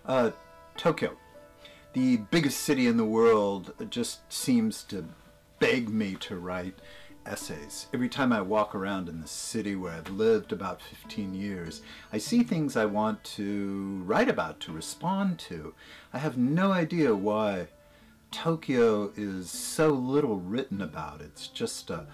Uh, Tokyo, the biggest city in the world, just seems to beg me to write essays. Every time I walk around in the city where I've lived about 15 years, I see things I want to write about, to respond to. I have no idea why Tokyo is so little written about. It's just a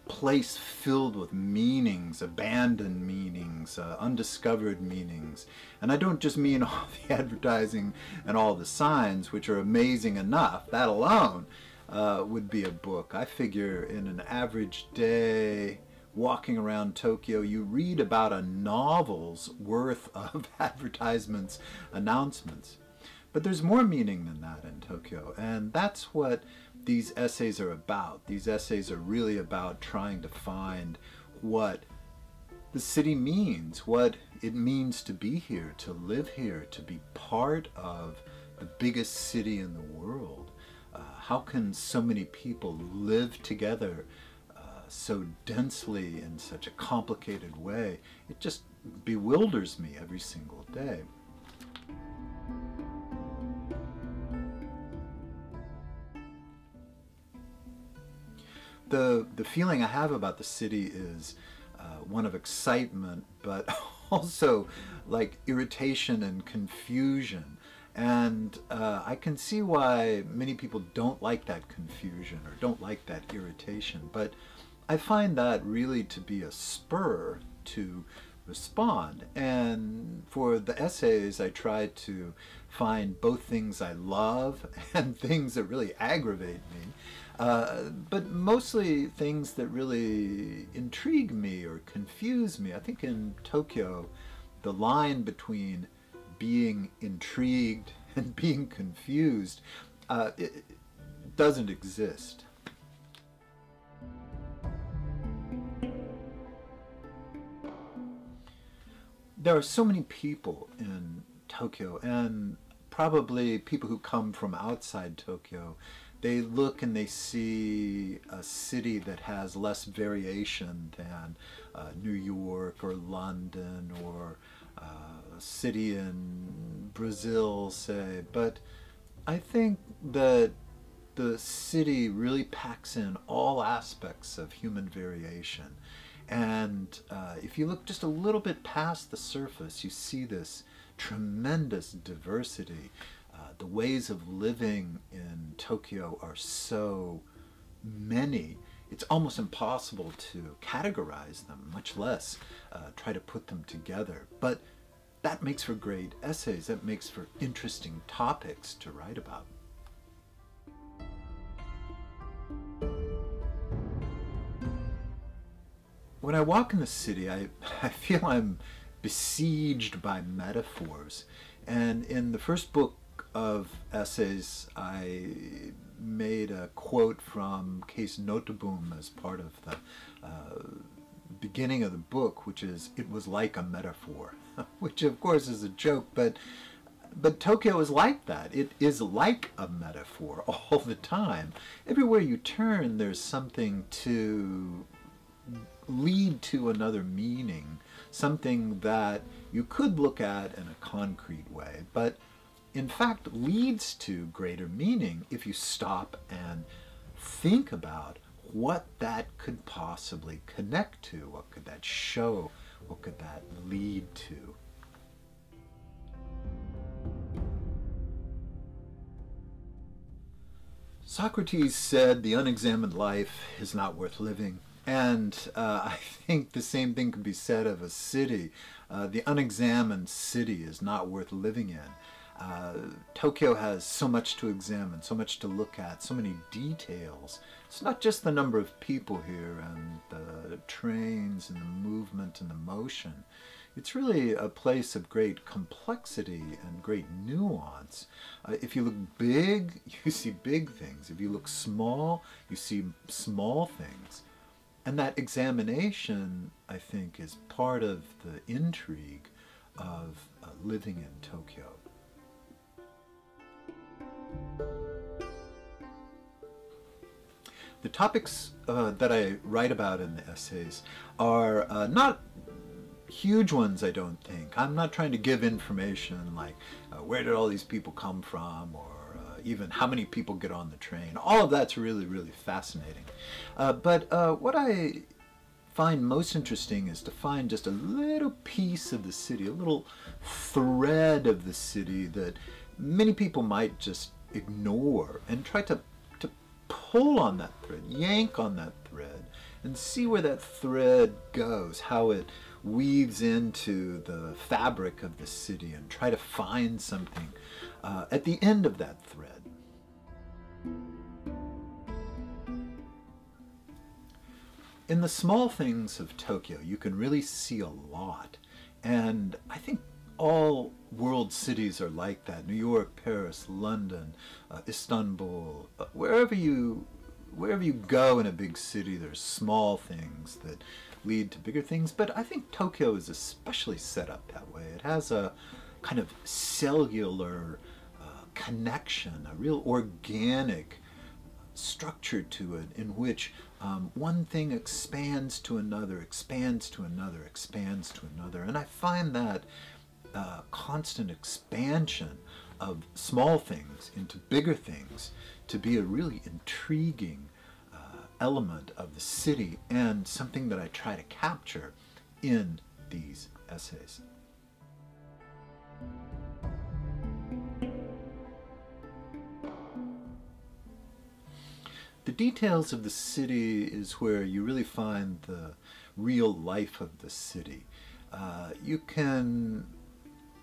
place filled with meanings, abandoned meanings, undiscovered meanings. And I don't just mean all the advertising and all the signs, which are amazing enough. That alone would be a book. I figure in an average day walking around Tokyo, you read about a novel's worth of advertisements, announcements. But there's more meaning than that in Tokyo, and that's what these essays are about. These essays are really about trying to find what the city means, what it means to be here, to live here, to be part of the biggest city in the world. How can so many people live together so densely in such a complicated way? It just bewilders me every single day. The feeling I have about the city is one of excitement, but also like irritation and confusion. And I can see why many people don't like that confusion or don't like that irritation. But I find that really to be a spur to respond. And for the essays, I try to find both things I love and things that really aggravate me. But mostly things that really intrigue me or confuse me. I think in Tokyo, the line between being intrigued and being confused it doesn't exist. There are so many people in Tokyo, and probably people who come from outside Tokyo. They look and they see a city that has less variation than New York or London or a city in Brazil, say. But I think that the city really packs in all aspects of human variation. And if you look just a little bit past the surface, you see this tremendous diversity. The ways of living in Tokyo are so many, it's almost impossible to categorize them, much less try to put them together. But that makes for great essays, that makes for interesting topics to write about. When I walk in the city, I feel I'm besieged by metaphors. And in the first book of essays, I made a quote from Case Notenboom as part of the beginning of the book, which is, "It was like a metaphor," which of course is a joke, but Tokyo is like that. It is like a metaphor all the time. Everywhere you turn, there's something to lead to another meaning, something that you could look at in a concrete way, but in fact leads to greater meaning if you stop and think about what that could possibly connect to, what could that show, what could that lead to. Socrates said the unexamined life is not worth living. And I think the same thing can be said of a city. The unexamined city is not worth living in. Tokyo has so much to examine, so much to look at, so many details. It's not just the number of people here and the trains and the movement and the motion. It's really a place of great complexity and great nuance. If you look big, you see big things. If you look small, you see small things. And that examination, I think, is part of the intrigue of living in Tokyo. The topics that I write about in the essays are not huge ones, I don't think. I'm not trying to give information like where did all these people come from, or even how many people get on the train. All of that's really, really fascinating. But what I find most interesting is to find just a little piece of the city, a little thread of the city that many people might just ignore, and try to pull on that thread, yank on that thread, and see where that thread goes, how it weaves into the fabric of the city, and try to find something at the end of that thread. In the small things of Tokyo, you can really see a lot. And I think all world cities are like that. New York, Paris, London, Istanbul, wherever you go in a big city, there's small things that lead to bigger things. But I think Tokyo is especially set up that way. It has a kind of cellular connection, a real organic structure to it, in which one thing expands to another, expands to another, expands to another. And I find that constant expansion of small things into bigger things to be a really intriguing element of the city, and something that I try to capture in these essays. The details of the city is where you really find the real life of the city. You can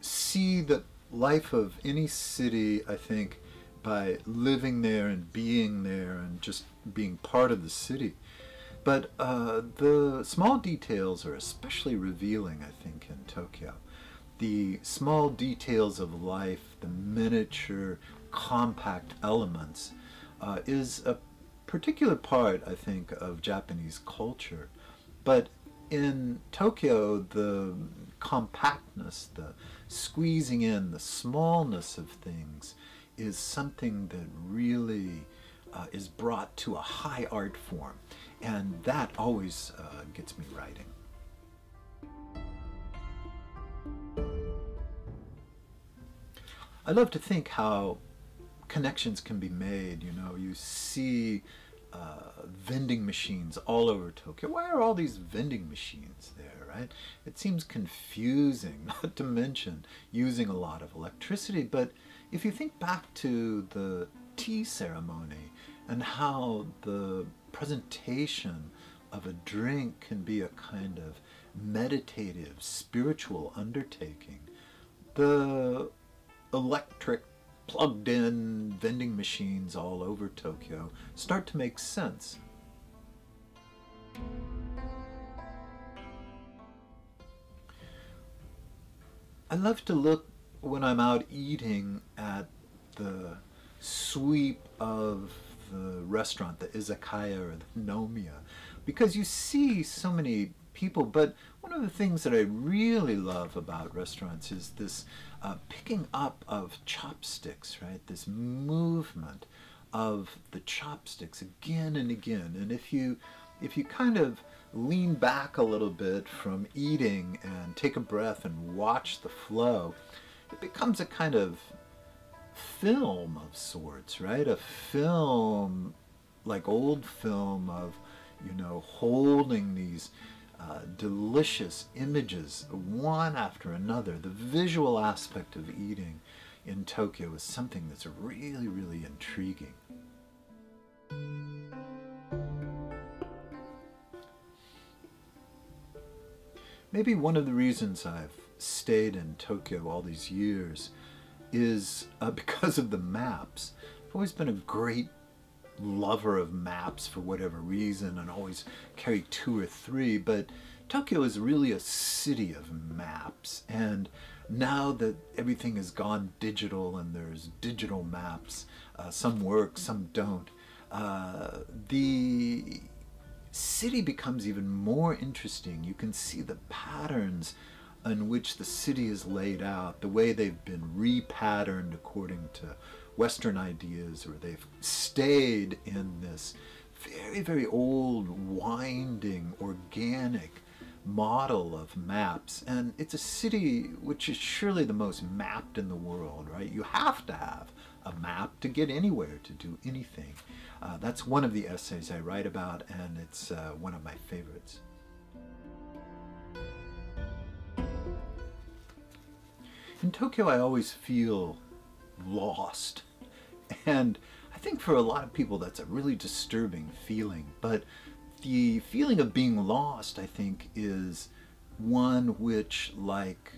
see the life of any city, I think, by living there and being there and just being part of the city. But the small details are especially revealing, I think, in Tokyo. The small details of life, the miniature, compact elements, is a particular part, I think, of Japanese culture. But in Tokyo, the compactness, the squeezing in, the smallness of things is something that really is brought to a high art form. And that always gets me writing. I love to think how connections can be made. You know, you see vending machines all over Tokyo. Why are all these vending machines there, right? It seems confusing, not to mention using a lot of electricity. But if you think back to the tea ceremony and how the presentation of a drink can be a kind of meditative, spiritual undertaking, the electric plugged-in vending machines all over Tokyo start to make sense. I love to look, when I'm out eating, at the sweep of the restaurant, the izakaya or the nomiya, because you see so many people. But one of the things that I really love about restaurants is this picking up of chopsticks, right? This movement of the chopsticks again and again. And if you kind of lean back a little bit from eating and take a breath and watch the flow, it becomes a kind of film of sorts, right? A film, like old film, of, you know, holding these delicious images one after another. The visual aspect of eating in Tokyo is something that's really, really intriguing. Maybe one of the reasons I've stayed in Tokyo all these years is because of the maps. I've always been a great lover of maps for whatever reason, and always carry 2 or 3, but Tokyo is really a city of maps. And now that everything has gone digital and there's digital maps, some work, some don't, the city becomes even more interesting. You can see the patterns in which the city is laid out, the way they've been repatterned according to Western ideas, or they've stayed in this very, very old, winding, organic model of maps, and it's a city which is surely the most mapped in the world, right? You have to have a map to get anywhere, to do anything. That's one of the essays I write about, and it's one of my favorites. In Tokyo, I always feel lost, and I think for a lot of people that's a really disturbing feeling, but the feeling of being lost, I think, is one which, like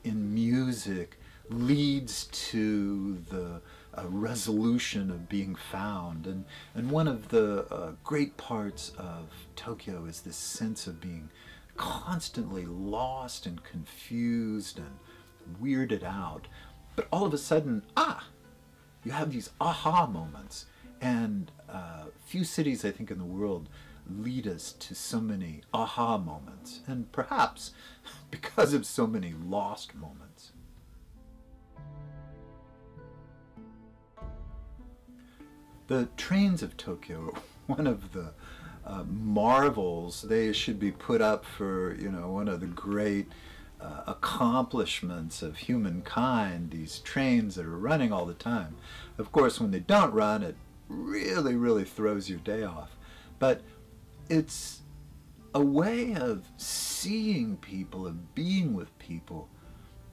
in music, leads to the resolution of being found. And one of the great parts of Tokyo is this sense of being constantly lost and confused and weirded out. But all of a sudden, you have these aha moments. And few cities, I think, in the world lead us to so many aha moments, and perhaps because of so many lost moments. The trains of Tokyo are one of the marvels. They should be put up for, one of the great accomplishments of humankind, these trains that are running all the time. Of course, when they don't run, it really, really throws your day off. But it's a way of seeing people, of being with people.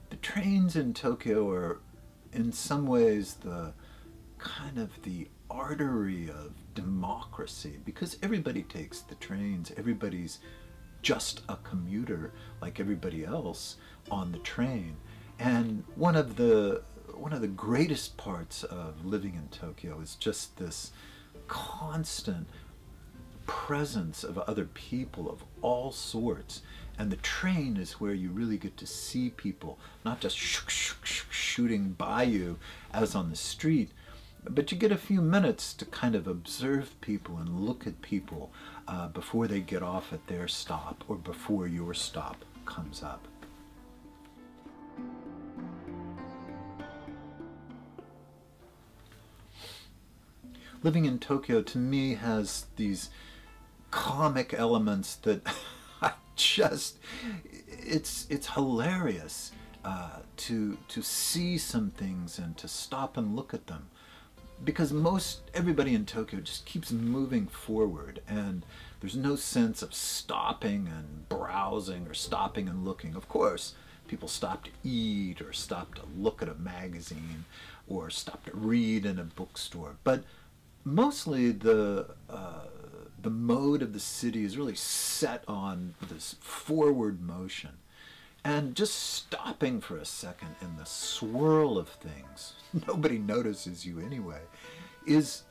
The trains in Tokyo are, in some ways, the kind of the artery of democracy, because everybody takes the trains. Everybody's just a commuter like everybody else on the train. And one of the greatest parts of living in Tokyo is just this constant presence of other people of all sorts. And the train is where you really get to see people, not just shooting by you as on the street, but you get a few minutes to kind of observe people and look at people before they get off at their stop or before your stop comes up. Living in Tokyo, to me, has these comic elements that it's hilarious to see some things and to stop and look at them, because everybody in Tokyo just keeps moving forward, and there's no sense of stopping and browsing or stopping and looking. Of course, people stop to eat or stop to look at a magazine or stop to read in a bookstore, but mostly the mode of the city is really set on this forward motion. And just stopping for a second in the swirl of things, nobody notices you anyway, is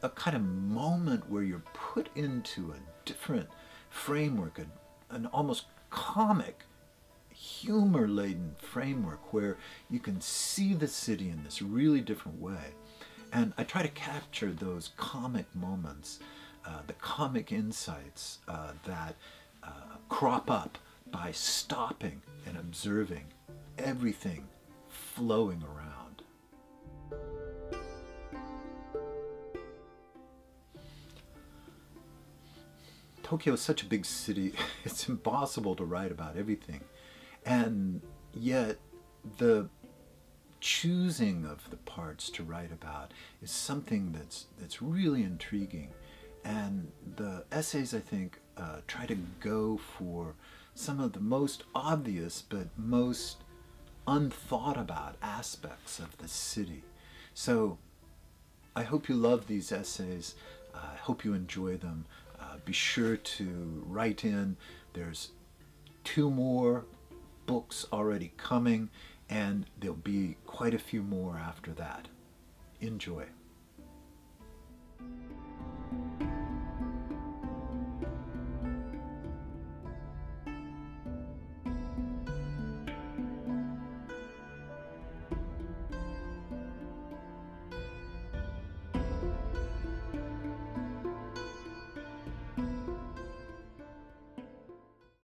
a kind of moment where you're put into a different framework, an almost comic, humor-laden framework where you can see the city in this really different way. And I try to capture those comic moments, the comic insights that crop up by stopping and observing everything flowing around. Tokyo is such a big city, it's impossible to write about everything. And yet, the choosing of the parts to write about is something that's really intriguing. And the essays, I think, try to go for some of the most obvious but most unthought about aspects of the city. So I hope you love these essays. I hope you enjoy them. Be sure to write in. There's 2 more books already coming, and there'll be quite a few more after that. Enjoy.